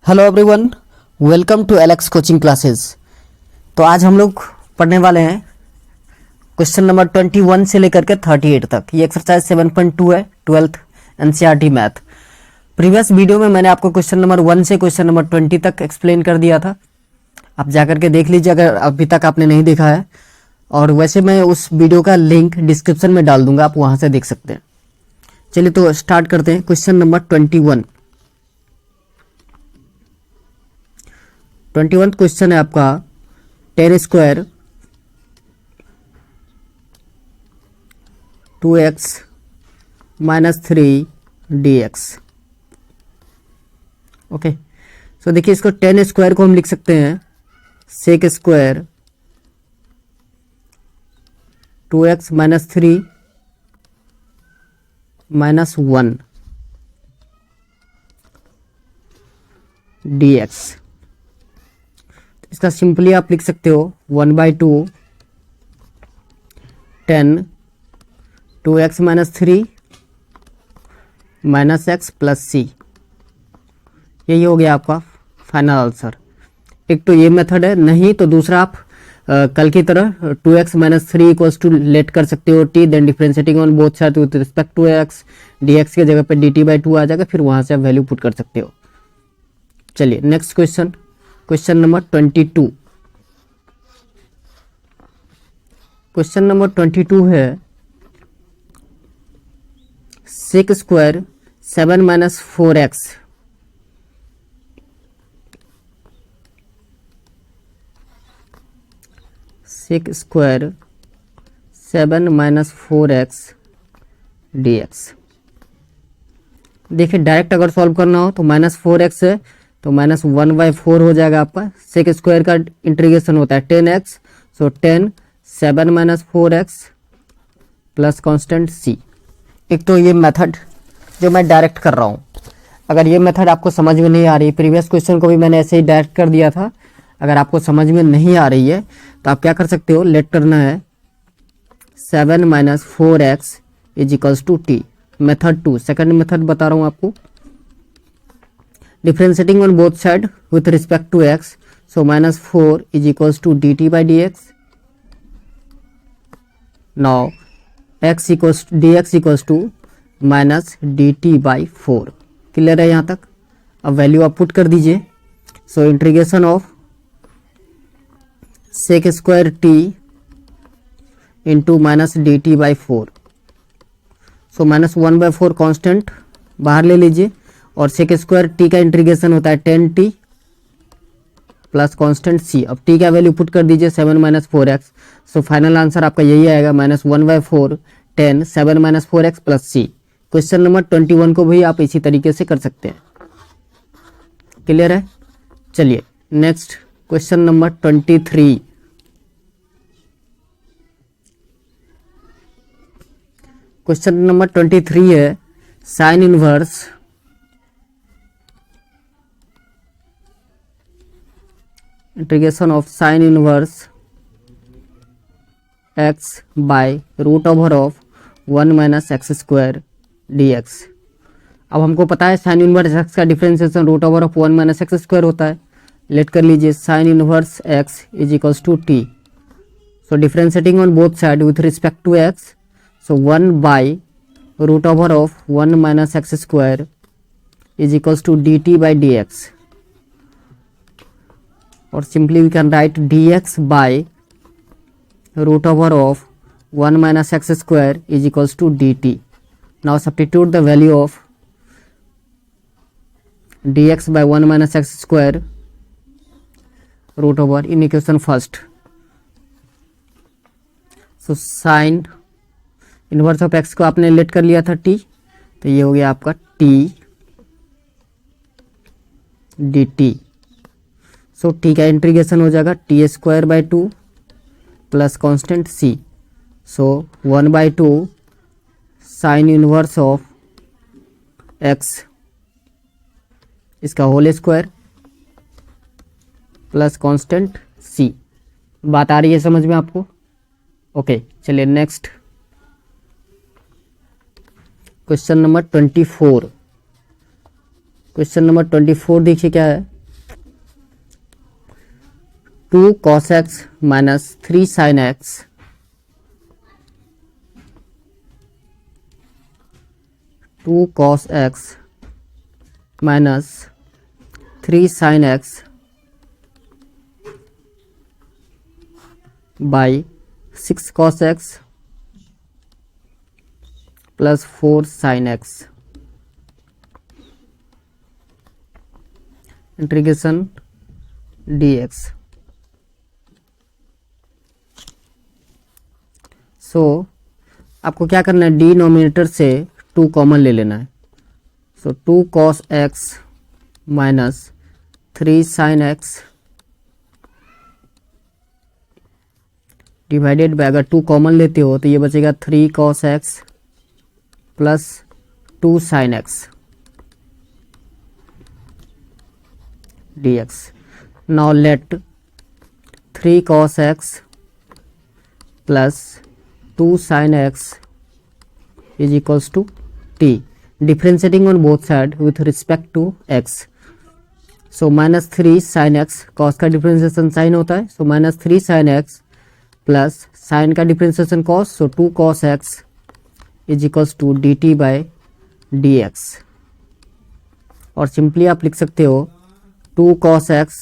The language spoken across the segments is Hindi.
Hello everyone, welcome to Alex coaching classes. तो आज हम लोग पढ़ने वाले हैं क्वेश्चन नंबर 21 से लेकर के 38 तक। ये एक्सरसाइज 7.2 है, 12th NCERT math. Previous video में मैंने आपको क्वेश्चन नंबर 1 से क्वेश्चन नंबर 20 तक एक्सप्लेन कर दिया था। आप जाकर के देख लीजिए अगर अभी तक आपने नहीं देखा है, और वैसे मैं उस वीडियो का लिंक डिस्क्रिप्शन में डाल दूंगा, आप वहां से देख सकते हैं। चलिए तो स्टार्ट करते हैं। क्वेश्चन नंबर 21 क्वेश्चन है आपका 10 square 2x minus 3 dx। Okay, so देखिए इसको 10 स्क्वायर को हम लिख सकते हैं sec square 2x minus 3 minus 1 dx। इसका सिंपली आप लिख सकते हो 1/2 10 2x minus 3 minus x plus c. यही हो गया आपका फाइनल आंसर। एक तो ये मेथड है, नहीं तो दूसरा आप कल की तरह 2x minus 3 equals to late कर सकते हो t, then differentiating on both side with respect to x, dx के जगह पे dt/2 आ जाएगा, फिर वहां से आप वैल्यू पुट कर सकते हो। चलिए next question, question number 22। Question number 22 है sec square 7 minus 4x sec square 7 minus 4x dx। देखिए डायरेक्ट अगर सॉल्व करना हो तो -4x है तो -1/4 हो जाएगा आपका। सेक स्क्वायर का इंटीग्रेशन होता है 10x, सो 10 7 minus 4x plus constant c। एक तो ये मेथड जो मैं डायरेक्ट कर रहा हूँ, अगर ये मेथड आपको समझ में नहीं आ रही, प्रीवियस क्वेश्चन को भी मैंने ऐसे ही डायरेक्ट कर दिया था, अगर आपको समझ में नहीं आ रही है तो आप क्या कर सकते हो, लेट करना है 7 minus 4x is equals to t. Method 2, second method बता रहा हूँ आपको। Differentiating on both side with respect to x, so -4 is equals to dt/dx। Now x equals dx equals to minus dt/4। Clear है यहाँ तक? अब वैल्यू आप पुट कर दीजिए। So integration of sec square t into minus dt/4, so -1/4 constant बाहर ले लीजिए, और सेक स्क्वायर t का इंटीग्रेशन होता है 10t प्लस कांस्टेंट c। अब t का वैल्यू पुट कर दीजिए 7 minus 4x, so final answer आपका यही आएगा -1/4 10 7 minus 4x plus c। Question number 21 को भी आप इसी तरीके से कर सकते हैं। क्लियर है? चलिए next question number 23। Question number 23 है sine inverse integration of sine inverse x by root over of 1 minus x square dx। अब हमको पता है साइन इनवर्स x का differentiation root over of 1 minus x square होता है। लेट कर लीजिए sine inverse x is equals to t, so differentiating on both side with respect to x, so 1 by root over of 1 minus x square is equals to dt/dx, or simply we can write dx by root over of 1 minus x square is equals to dt. Now substitute the value of dx by 1 minus x square root over in equation first. So sin inverse of x को आपने लेट कर लिया था t, तो ये हो गया आपका t dt। सो t का इंटीग्रेशन हो जाएगा t² 2 plus constant c, so 1/2 sine inverse of x इसका whole square plus constant c। बात आ रही है समझ में आपको? ओके, चलिए next question number 24। Question number 24 देखिए क्या है, 2 cos x minus 3 sin x minus 3 sin x by 6 cos x plus 4 sin x integration dx। सो आपको क्या करना है, डिनोमिनेटर से 2 कॉमन ले लेना है। सो 2 cos x minus 3 sin x divided bye, अगर 2 कॉमन लेते हो तो ये बचेगा 3 cos x plus 2 sin x dx। Now let 3 cos x plus 2 sin x is equals to t, differentiating on both side with respect to x। so minus 3 sin x, cos का डिफरेंशिएशन साइन होता है, so minus 3 sin x plus sign का differentiation cos, so 2 cos x is equals to dt by dx। और सिंपली आप लिख सकते हो 2 cos x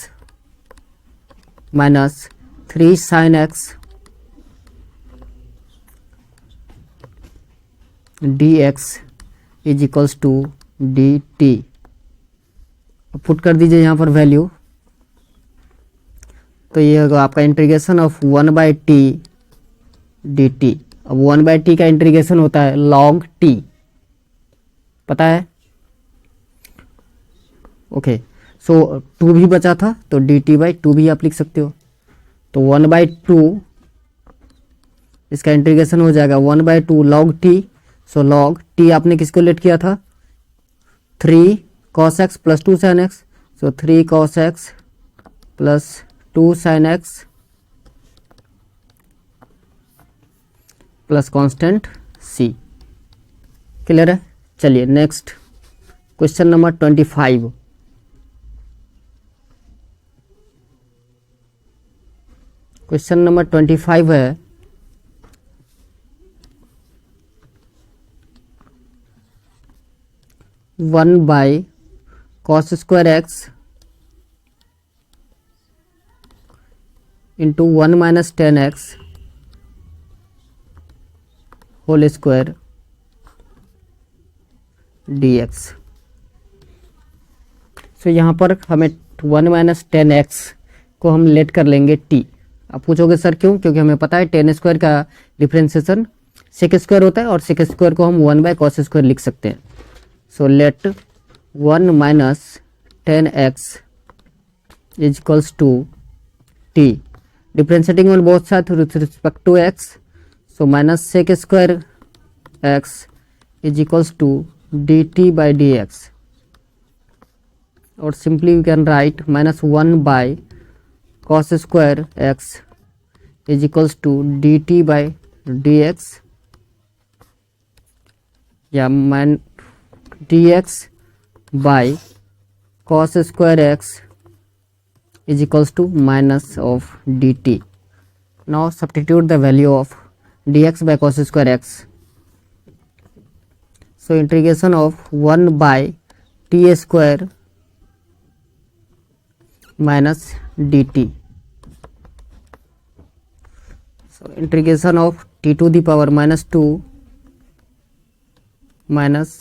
minus 3 sin x dx is equals to dt। Put कर दीजिए यहाँ पर वैल्यू, तो ये होगा आपका इंटीग्रेशन ऑफ 1/t dt। अब 1/t का इंटीग्रेशन होता है log t, पता है? ओके, सो 2 भी बचा था तो dt/2 भी आप लिख सकते हो। तो 1/2 इसका इंटीग्रेशन हो जाएगा 1/2 log t। सो log t आपने किसको लेट किया था, 3 cos x plus 2 sin x। So 3 cos x plus 2 sin x plus constant c। Clear है? चलिए next question number 25। Question number 25 है, one by cos square x into 1 minus 10x whole square dx। So यहाँ पर हमें 1 माइनस 10x को हम लेट कर लेंगे t। आप पूछोगे सर क्यों? क्योंकि हमें पता है 10 स्क्वायर का डिफरेंशिएशन सेक स्क्वायर होता है और सेक स्क्वायर को हम 1 बाय कॉस स्क्वायर लिख सकते हैं। So let 1 minus 10x is equals to t, differentiating on both side with respect to x। So minus sec square x is equals to dt by dx। और simply we can write minus 1 by cos square x is equals to dt by dx, या dx by cos square x is equals to minus of dt। now substitute the value of dx by cos square x। so integration of 1 by t square minus dt। so integration of t to the power minus 2 minus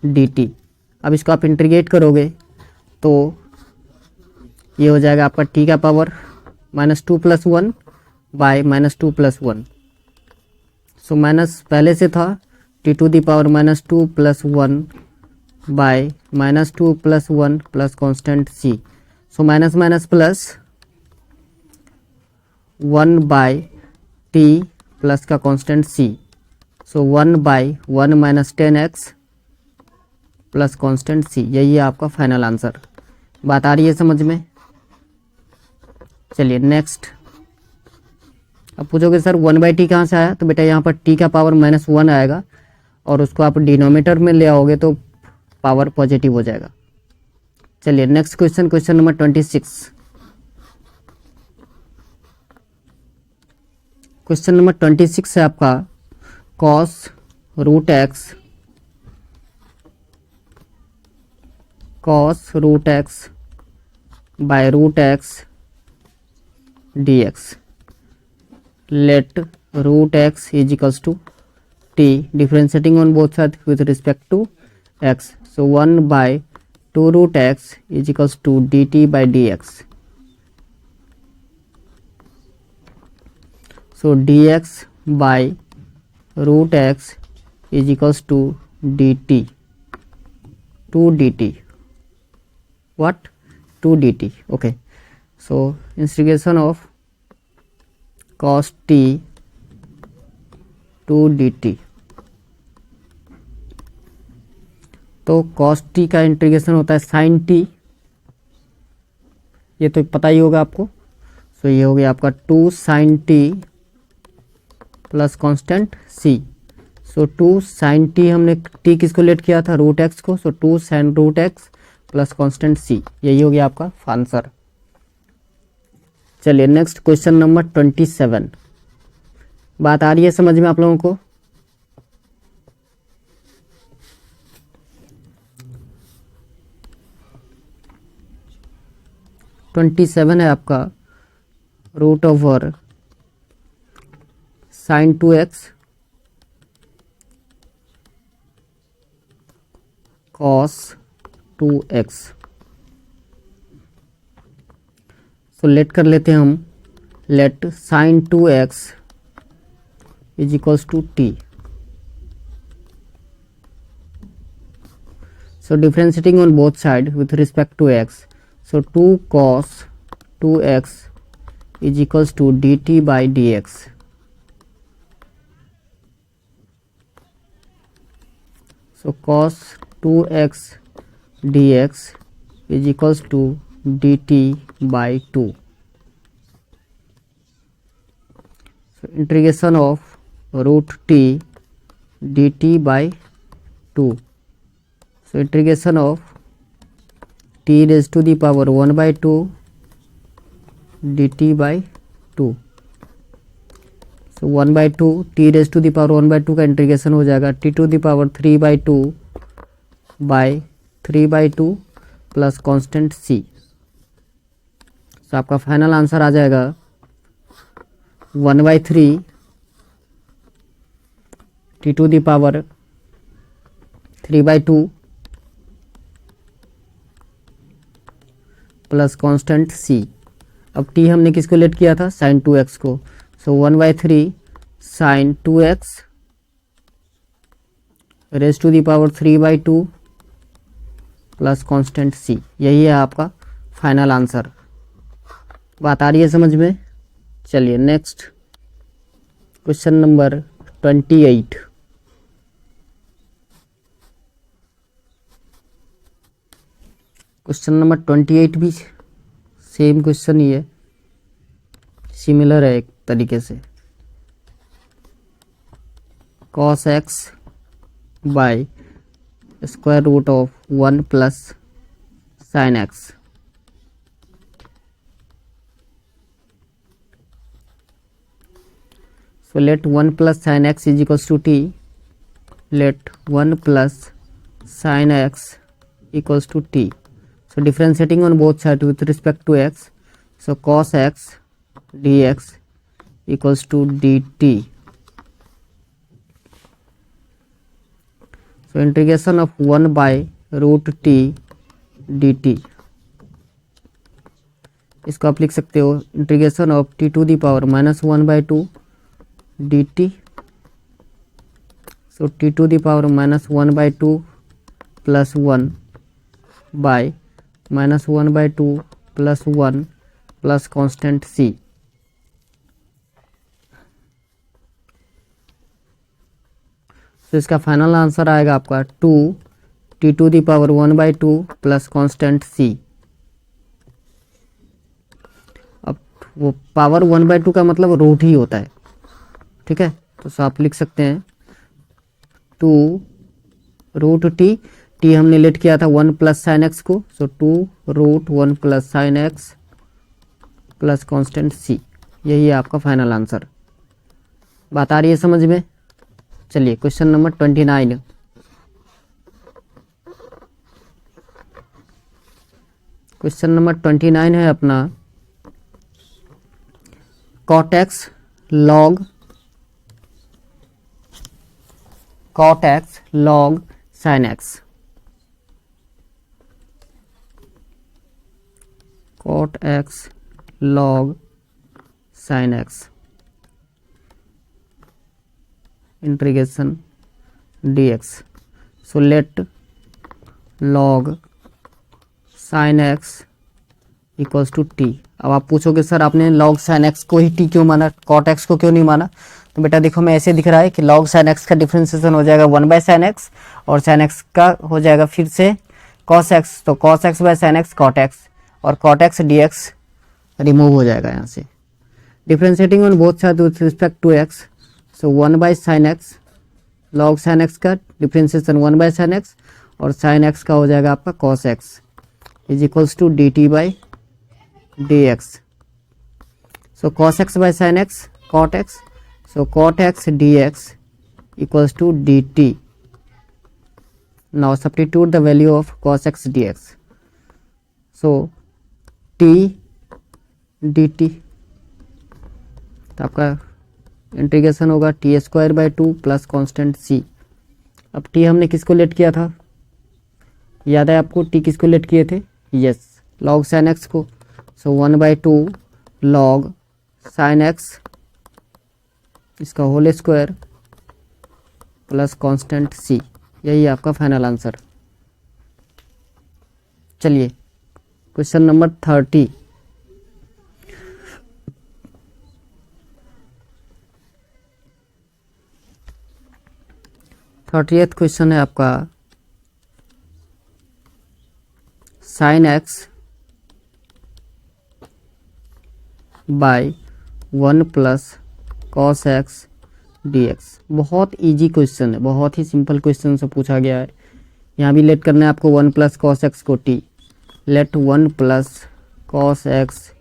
dt। अब इसको आप इंटीग्रेट करोगे तो ये हो जाएगा आपका t का power minus 2 plus 1 by minus 2 plus 1। So minus पहले से था t to the power minus 2 plus 1 by minus 2 plus 1 plus constant c। So minus minus plus 1 by t plus का constant c। So 1 by 1 minus 10x plus constant c, यही है आपका फाइनल आंसर। बात आ रही है समझ में? चलिए नेक्स्ट। अब पूछोगे सर 1/t कहाँ से आया? तो बेटा यहाँ पर t का पावर माइनस 1 आएगा और उसको आप डिनोमिनेटर में ले आओगे तो पावर पॉजिटिव हो जाएगा। चलिए next question, question number 26। Question number 26 है आपका cos root x by root x dx. Let root x is equals to t, differentiating on both sides with respect to x. So 1 by 2 root x is equals to dt by dx. So dx by root x is equals to dt. 2 dt. What? 2 dt. Okay. So integration of cos t 2 dt. तो cos t का इंटीग्रेशन होता है sin t, ये तो पता ही होगा आपको. सो ये हो गया आपका 2 sin t plus constant c. So 2 sin t हमने t किसको लेट किया था, रूट एक्स को. So 2 sin root x plus constant c, यही हो गया आपका आंसर. चलिए नेक्स्ट क्वेश्चन नंबर 27. बात आ रही है समझ में आप लोगों को? $27 है आपका root over sign 2x cos 2x. तो लेट कर लेते हैं हम. Let sine 2x is equals to t. So differentiating on both side with respect to x. So 2 cos 2x is equals to dt by dx. So cos 2x dx is equals to dt by 2. So integration of root t dt by 2. So integration of t raised to the power 1 by 2 dt by 2. So 1 by 2 t raised to the power 1 by 2 का इंटीग्रेशन हो जाएगा t to the power 3 by 2 by 3 by 2 plus constant c. तो आपका फाइनल आंसर आ जाएगा 1 by 3 t to the power 3 by 2 plus constant c. अब t हमने किसको लेट किया था, साइन 2x को. So 1 by 3 sine 2x raise to the power 3 by 2 plus constant c. यही है आपका फाइनल आंसर. बात आ रही है समझ में? चलिए next question number 28. Question number 28 भी सेम क्वेश्चन ही है, सिमिलर है एक तरीके से. cos x by square root of 1 plus sine x. So let 1 plus sin x is equals to t. Let 1 plus sin x equals to t. So differentiating on both sides with respect to x. So cos x dx equals to dt. So integration of 1 by root t dt. इसको आप लिख सकते हो integration of t to the power minus 1 by 2 dt. So t to the power minus 1 by 2 plus 1 by minus 1 by 2 plus 1 plus constant c. तो इसका फाइनल आंसर आएगा आपका 2 t to the power 1 by 2 plus constant c. अब वो पावर 1 by 2 का मतलब रूट ही होता है, ठीक है. तो आप लिख सकते हैं 2 रूट टी हमने लेट किया था 1 प्लस साइन एक्स को. So 2 root 1 plus sine x plus constant c. यही है आपका फाइनल आंसर. बात आ रही है समझ में? चलिए क्वेश्चन नंबर 29। क्वेश्चन नंबर 29 है अपना cot x log sin x। cot x log sin x integration dx। so let log sin x equals to t. अब आप पूछोगे सर आपने log sin x को ही टी क्यों माना, cot x को क्यों नहीं माना? तो बेटा देखो मैं ऐसे दिख रहा है कि log sin x का डिफ्रेंसिएशन हो जाएगा 1/sin x और sin x का हो जाएगा फिर से cos x, तो cos x by sin x cot x और cot x dx रिमूव हो जाएगा यहाँ से। Differentiating on both side with respect to x, so 1/sin x, log sin x का डिफ्रेंशिएशन 1/sin x और sin x का हो जाएगा आपका cos x is equals to dt by dx। so cos x by sin x cot x, so cot x dx equals to dt। now substitute the value of cos x dx, so t dt, तो आपका इंटीग्रेशन होगा T square by 2 plus constant c। अब t हमने किसको लेट किया था, याद है आपको t किसको लेट किए थे? यस, log sin x को। सो 1/2 log sin x इसका whole square plus constant c, यही आपका फाइनल आंसर। चलिए क्वेश्चन नंबर 30। थर्टीएथ क्वेश्चन है आपका sin x by 1 plus cos x dx। बहुत इजी क्वेश्चन है, बहुत ही सिंपल क्वेश्चन से पूछा गया है। यहाँ भी लेट करना है आपको 1 प्लस कॉस एक्स को t, let 1 plus cos x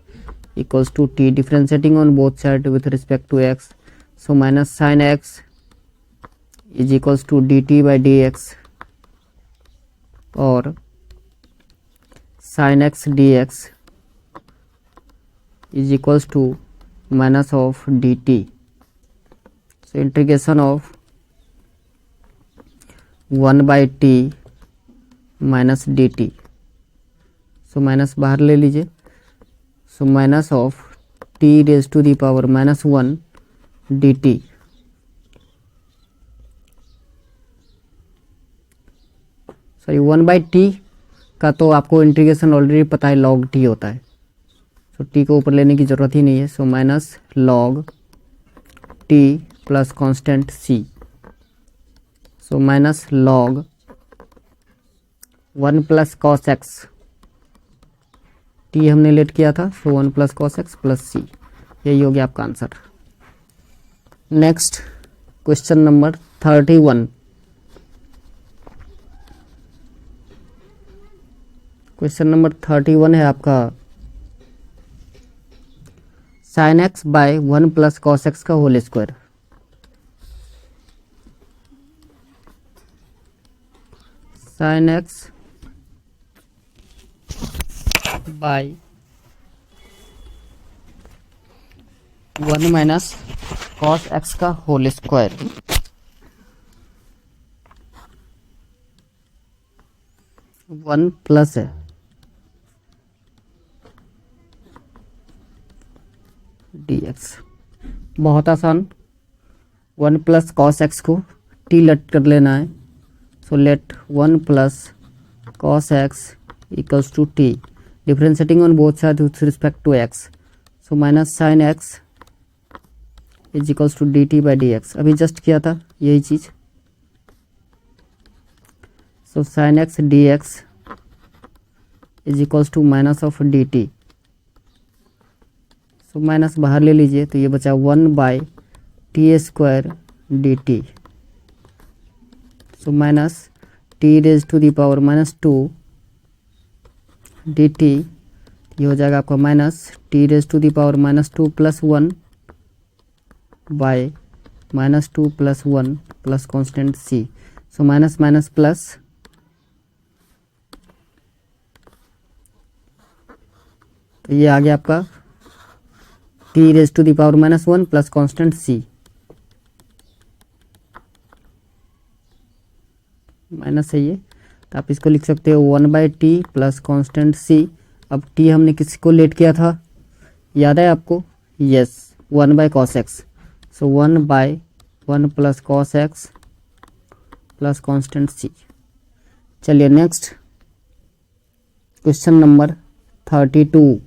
equals to t, differentiating on both side with respect to x, so minus sine x is equals to dt by dx और sin x dx is equals to minus of dt। so integration of 1/t minus dt, so minus बाहर ले लीजिए, so minus of t raise to the power -1 dt। Sorry 1/t का तो आपको इंटीग्रेशन ऑलरेडी पता है log t होता है, तो t को ऊपर लेने की ज़रूरत ही नहीं है। So minus log t plus constant c, so minus log 1 plus cos x, t हमने लेट किया था, so 1 plus cos x plus c, यही हो गया आपका answer. Next question number 31। Question number 31 है आपका sin x by 1 plus cos x का whole square. sin x by 1 minus cos x का होल स्क्वायर। 1 प्लस है dx, बहुत आसान। 1 प्लस कॉस एक्स को t लेट कर लेना है, so let 1 plus cos x equals to t, differentiating on both side with respect to x, so minus sine x is equals to dt by dx। अभी जस्ट किया था यही चीज़, so sine x dx is equals to minus of dt, so minus बाहर ले लीजिए, तो ये बचा 1 by t square d t, so minus t raise to the power -2 d t, ये हो जाएगा आपका minus t raise to the power -2 plus 1 by -2 + 1 plus constant c। So minus minus plus, तो ये आ गया आपका t⁻⁻1 plus constant c minus है ये, तो आप इसको लिख सकते हो 1/t प्लस कांस्टेंट c। अब t हमने किसी को लेट किया था, याद है आपको? Yes, 1/cos x। सो 1/1 plus cos x plus constant c। चलिए next question number 32।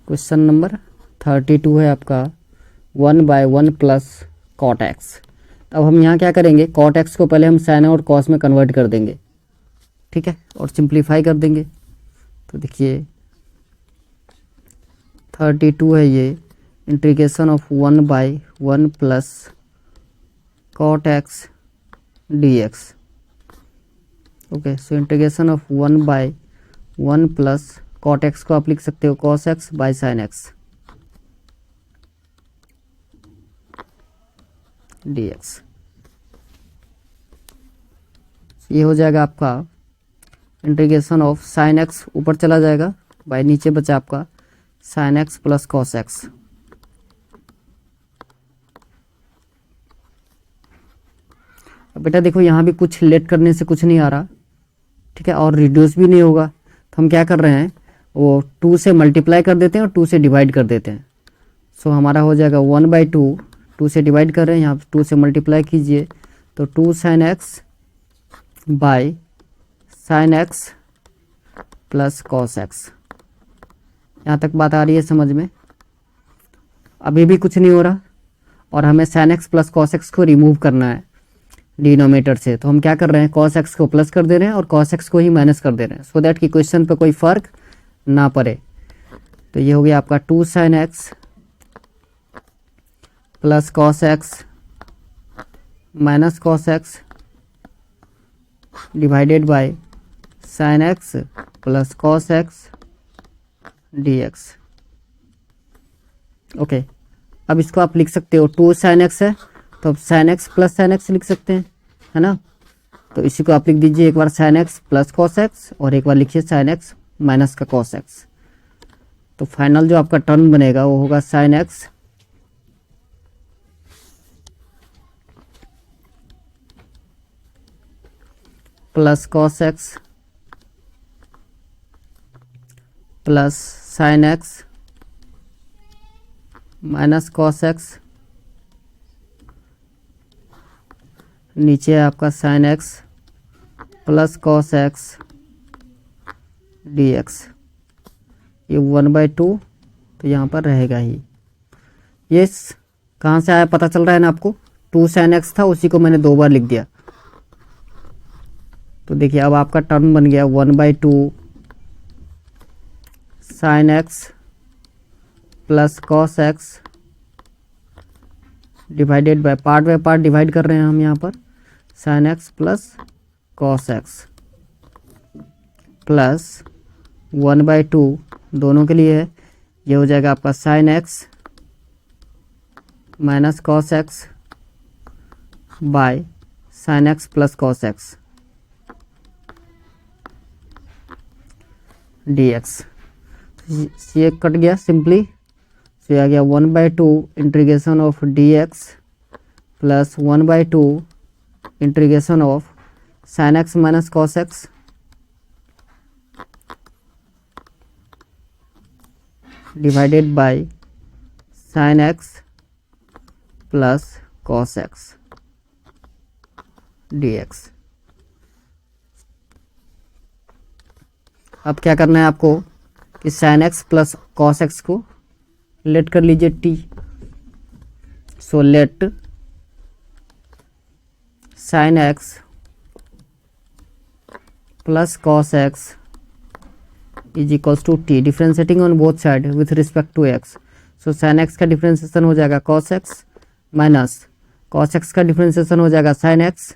Question number 32 है आपका 1/1 प्लस cot x। अब हम यहाँ क्या करेंगे, cot x को पहले हम sin और cos में कन्वर्ट कर देंगे, ठीक है, और सिंप्लीफाई कर देंगे। तो देखिए 32 है ये, integration of 1/1 plus cot x dx। Okay, so integration of 1/1 plus cot x को आप लिख सकते हो cos x by sin x dx। ये हो जाएगा आपका इंटीग्रेशन ऑफ sin x, ऊपर चला जाएगा बाई नीचे बचा आपका sin x plus cos x। अब बेटा देखो यहाँ भी कुछ लेट करने से कुछ नहीं आ रहा, ठीक है, और रिड्यूस भी नहीं होगा, तो हम क्या कर रहे हैं, वो 2 से मल्टीप्लाई कर देते हैं और 2 से डिवाइड कर देते हैं। सो हमारा हो जाएगा 1/2, 2 से डिवाइड कर रहे हैं, यहाँ 2 से मल्टीप्लाई कीजिए तो 2 sin x by sin x plus cos x। यहाँ तक बात आ रही है समझ में? अभी भी कुछ नहीं हो रहा और हमें sin x plus cos x को रिमूव करना है डिनोमिनेटर से, तो हम क्या कर रहे हैं, cos x को प्लस कर दे रहे हैं और cos x को ही माइनस कर दे रहे हैं, सो दैट कि क्वेश्चन पे कोई फर्क ना पड़े। तो ये हो गया आपका 2 sin x plus cos x minus cos x divided by sin x plus cos x dx। Okay, अब इसको आप लिख सकते हो 2 sin x है तो अब sin x plus sin x लिख सकते हैं, है ना? तो इसी को आप लिख दीजिए एक बार sin x plus cos x और एक बार लिखिए sin x माइनस का cos x। तो फाइनल जो आपका टर्म बनेगा वो होगा sin x plus cos x plus sin x minus cos x, नीचे है आपका sin x plus cos x dx। ये 1/2 तो यहाँ पर रहेगा ही। ये कहाँ से आया पता चल रहा है ना आपको? 2 sin x था, उसी को मैंने 2 बार लिख दिया। तो देखिए अब आपका टर्म बन गया 1/2 sin x plus cos x divided bye, part by part divide कर रहे हैं हम यहाँ पर, sin x plus cos x plus 1/2 दोनों के लिए है, ये हो जाएगा आपका sin x minus cos x by sin x plus cos x dx। ये कट गया सिंपली, तो ये आ गया 1/2 integration of dx plus 1/2 integration of sin x minus cos x divided by sin x plus cos x dx। अब क्या करना है आपको कि sin x plus cos x को लेट कर लीजिए t। So let sin x plus cos x is equals to t, differentiating on both side with respect to x। So sin x का डिफ्रेंशिएशन हो जाएगा cos x minus cos x का डिफ्रेंशिएशन हो जाएगा sin x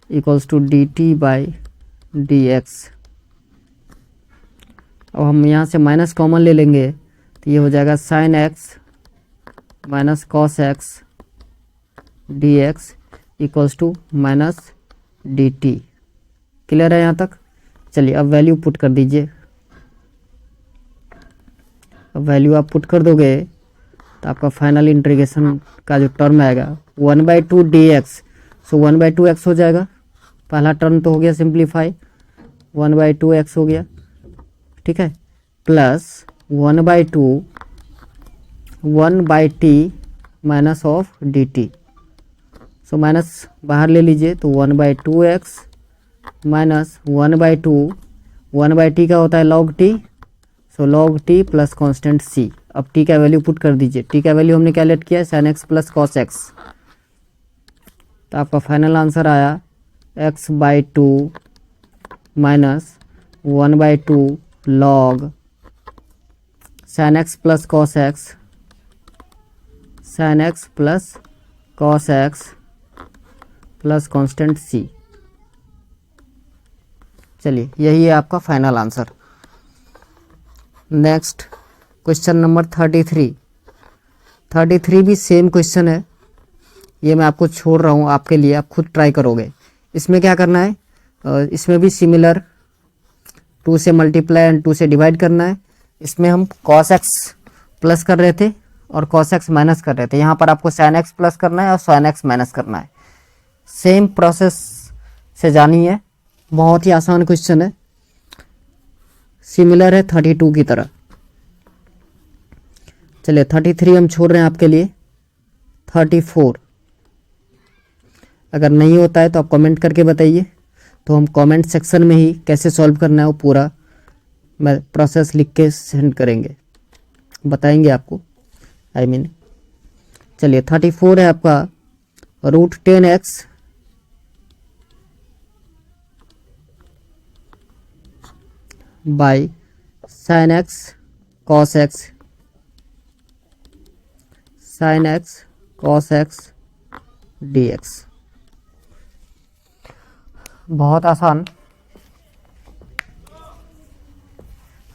equals to dt by dx। अब हम यहाँ से माइनस कॉमन ले लेंगे तो ये हो जाएगा sine x minus cos x d x equals to minus d t. Clear है यहाँ तक? चलिए अब वैल्यू पुट कर दीजिए। अब वैल्यू आप पुट कर दोगे तो आपका फाइनल इंटीग्रेशन का जो टर्म आएगा 1/2 dx, सो 1/2 x हो जाएगा। पहला टर्म तो हो गया सिंप्लीफाई, 1/2 x हो गया, ठीक है, plus 1/2 1/t minus of D t. So minus बाहर ले लीजिए तो 1/2 x माइनस 1/2 1/t का होता है log t, so log t plus constant c. अब टी का वैल्यू पुट कर दीजिए। टी का वैल्यू हमने कैलकुलेट किया है sine x plus cos x, तो आपका फाइनल आंसर आया x/2 minus 1/2 log sine x plus cos x, sine x plus cos x plus constant c. चलिए यही है आपका final answer. Next question number 33 भी सेम क्वेश्चन है, ये मैं आपको छोड़ रहा हूँ आपके लिए, आप खुद ट्राई करोगे। इसमें क्या करना है, इसमें भी सिमिलर 2 से मल्टीप्लाई एंड 2 से डिवाइड करना है। इसमें हम cos x प्लस कर रहे थे और cos x माइनस कर रहे थे, यहाँ पर आपको sin x प्लस करना है और sin x माइनस करना है। सेम प्रोसेस से जानिए, बहुत ही आसान क्वेश्चन है, सिमिलर है 32 की तरह। चलिए 33 हम छोड़ रहे हैं आपके लिए। 34 अगर नहीं होता है तो आप कमेंट करके बताइए, तो हम कमेंट सेक्शन में ही कैसे सॉल्व करना है वो पूरा मैं प्रोसेस लिख के सेंड करेंगे, बताएंगे आपको, चलिए 34 है आपका √10x by sine x cos x, sine x cos x d x. बहुत आसान।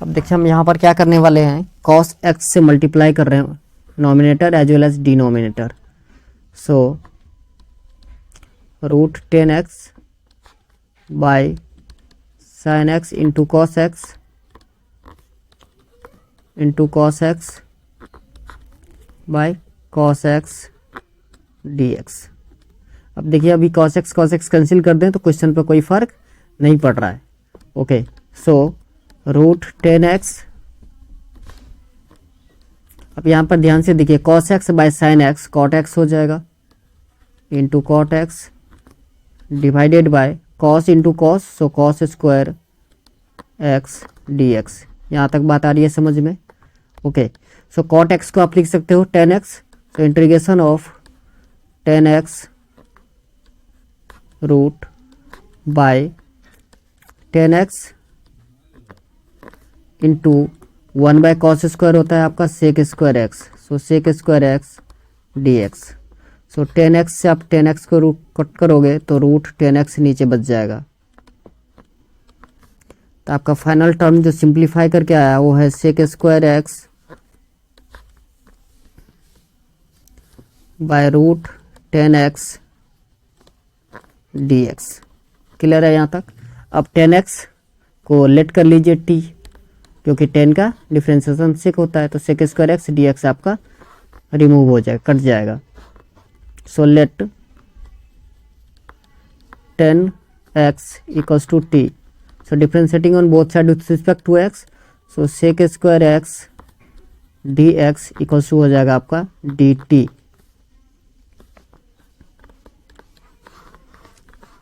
अब देखिए हम यहाँ पर क्या करने वाले हैं, cos x से मल्टीप्लाई कर रहे हैं nominator as well as denominator. So √10x by sine x into cos x into cos x by cos x d x. अब देखिए अभी cos x कैंसिल कर दें तो क्वेश्चन पर कोई फर्क नहीं पड़ रहा है। ओके, सो √10x, अब यहाँ पर ध्यान से देखिए cos x by sine x cot x हो जाएगा into cot x divided bye cos into cos, सो cos स्क्वायर x dx। यहाँ तक बात आ रही है समझ में? ओके, सो cot x को आप लिख सकते हो 10x, so integration of 10x root by 10x into 1 by cos square होता है आपका sec square x, so sec square x dx। So 10x से आप 10x को रूट कट करोगे तो √10x नीचे बच जाएगा। तो आपका फाइनल टर्म जो सिंप्लीफाई करके आया वो है sec square x by √10x dx। क्लियर है यहाँ तक? अब 10x को लेट कर लीजिए t, क्योंकि 10 का डिफरेंशिएशन सेक होता है, तो सेक स्क्वायर x dx आपका रिमूव हो जाएगा, कट जाएगा। So let 10x equals to t, so differentiating on both side with respect to x, so sec square x dx equals to हो जाएगा आपका dt।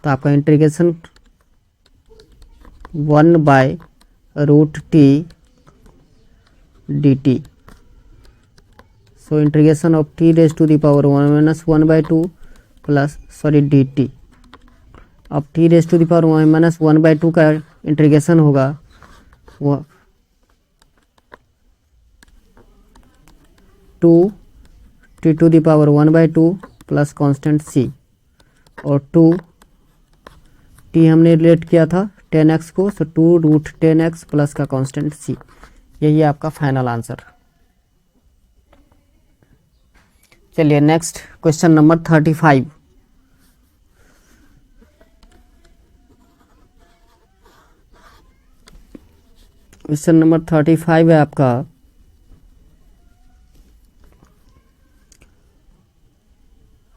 तो आपका integration 1 by √t dt, so integration of t raise to the power 1 minus 1/2 plus dt। अब t raise to the power 1 minus 1/2 का इंटीग्रेशन होगा वो 2t to the power 1/2 plus constant c, और 2t हमने रिलेट किया था 10x को, सो 2√10x प्लस का कांस्टेंट c, यही है आपका फाइनल आंसर। चलिए next question number 35। Question number 35 है आपका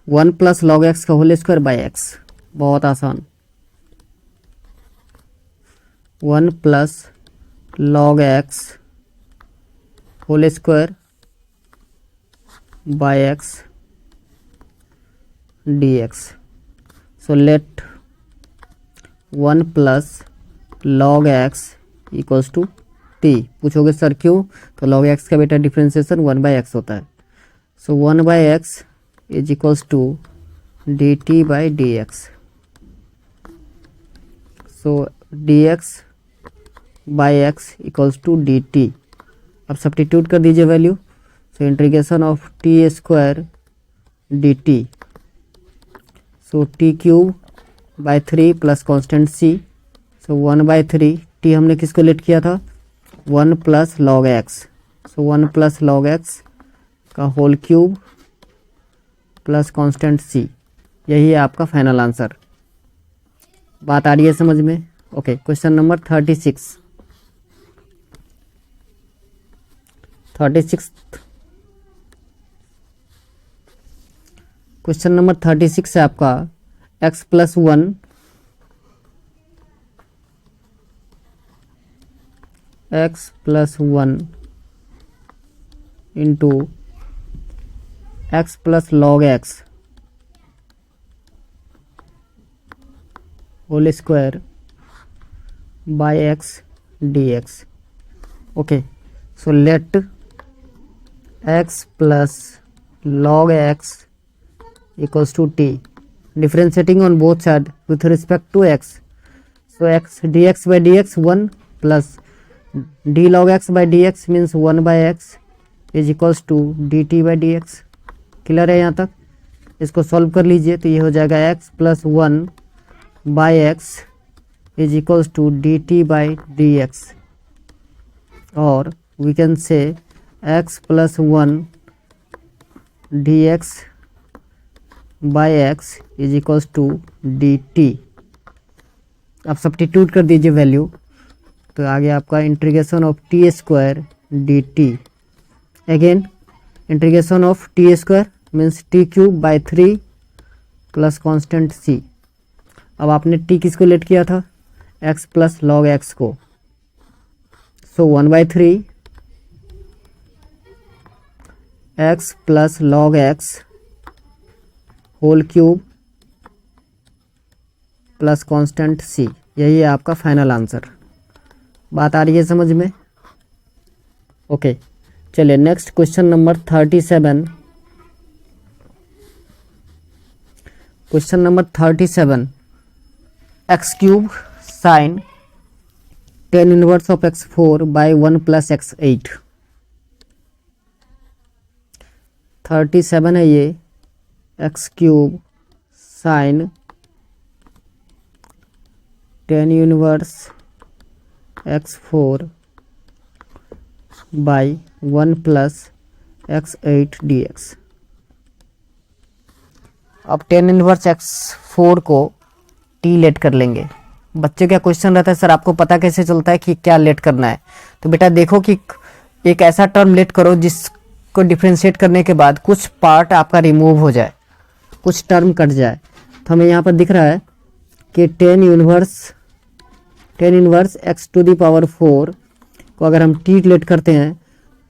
1 प्लस लॉग एक्स का होल स्क्वायर बाई एक्स। बहुत आसान, 1 plus log x whole square by x d x. So let 1 plus log x equals to T. पूछोगे सर क्यों, तो लॉग एक्स का बेटा डिफ्रेंसिएशन 1 बाई एक्स होता है। So 1 by x is equals to d t by d x. So d x by x equals to d t. अब सब्स्टिट्यूट कर दीजिए value. So integration of t square d t, so t cube by 3 plus constant c. So 1 by 3, t हमने किसको लेट किया था, 1 plus log x. So 1 plus log x का होल क्यूब प्लस कांस्टेंट सी, यही है आपका फाइनल आंसर। बात आ रही है समझ में? Okay, question number 36। Question number 36 है आपका x plus 1 into x plus log x whole square by x d x. Okay, so let x plus log x equals to t, differentiating on both side with respect to x। So x d x by d x 1 plus d log x by d x means 1 by x is equals to d t by d x. Clear है यहाँ तक? इसको सॉल्व कर लीजिए तो ये हो जाएगा x plus 1 by x is equals to d t by d x, और we can say x plus 1 d x by x is equals to d t. अब सब्स्टिट्यूट कर दीजिए वैल्यू, तो आगे आपका integration of t square d t. Again integration of t square means t cube by 3 plus constant c. अब आपने टी किसको लेट किया था, एक्स प्लस लॉग एक्स को। So 1 by 3 x plus log x whole cube plus constant c, यही है आपका फाइनल आंसर। बात आ रही है समझ में? ओके, चलिए next question number 37। Question number 37, x cube sign ten inverse of x4 by 1 plus x8। 37 है ये, x cube sign tan inverse x4 by 1 plus x8 dx। अब टेन इनवर्स x4 को t लेट कर लेंगे। बच्चे का क्वेश्चन रहता है सर आपको पता कैसे चलता है कि क्या लेट करना है, तो बेटा देखो कि एक ऐसा टर्म लेट करो जिसको डिफ्रेंशिएट करने के बाद कुछ पार्ट आपका रिमूव हो जाए, कुछ टर्म कट जाए। तो हमें यहाँ पर दिख रहा है कि tan inverse x to the power 4 को अगर हम t लेट करते हैं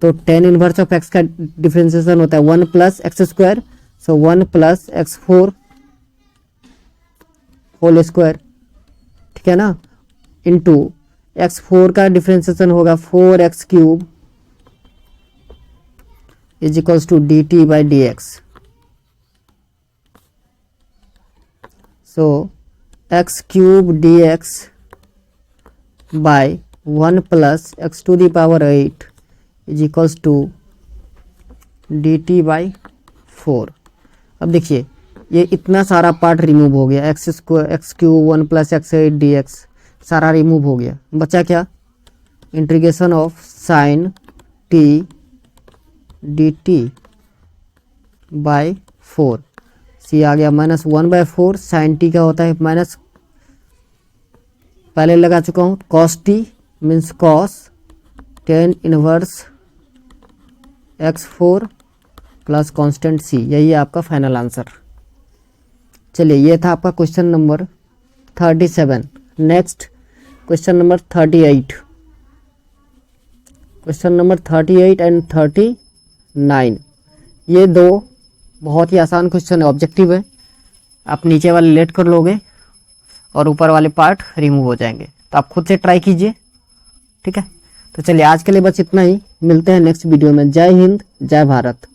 तो टेन इनवर्स ऑफ x का डिफ्रेंशिएशन होता है 1 plus x square. So 1 plus x4 whole square, ठीक है ना, इंटू x4 का डिफ्रेंशिएशन होगा 4x cube is equals to d t by d x. So x cube d x by 1 plus x to the power 8 is equals to d t by 4। अब देखिए ये इतना सारा पार्ट रिमूव हो गया, x cube 1 plus x8 dx, सारा रिमूव हो गया, बचा क्या, integration of sign T D t by 4, सी आ गया -1/4, साइन टी का होता है माइनस, पहले लगा चुका हूँ, cos T means cos tan inverse x4 plus constant c, यही है आपका फाइनल आंसर। चलिए ये था आपका question number 37। Next question number 38, question number 38 and 39, ये दो बहुत ही आसान क्वेश्चन है, ऑब्जेक्टिव है। आप नीचे वाले लेट कर लोगे और ऊपर वाले पार्ट रिमूव हो जाएंगे, तो आप खुद से ट्राई कीजिए, ठीक है। तो चलिए आज के लिए बस इतना ही, मिलते हैं नेक्स्ट वीडियो में। जय हिंद, जय भारत।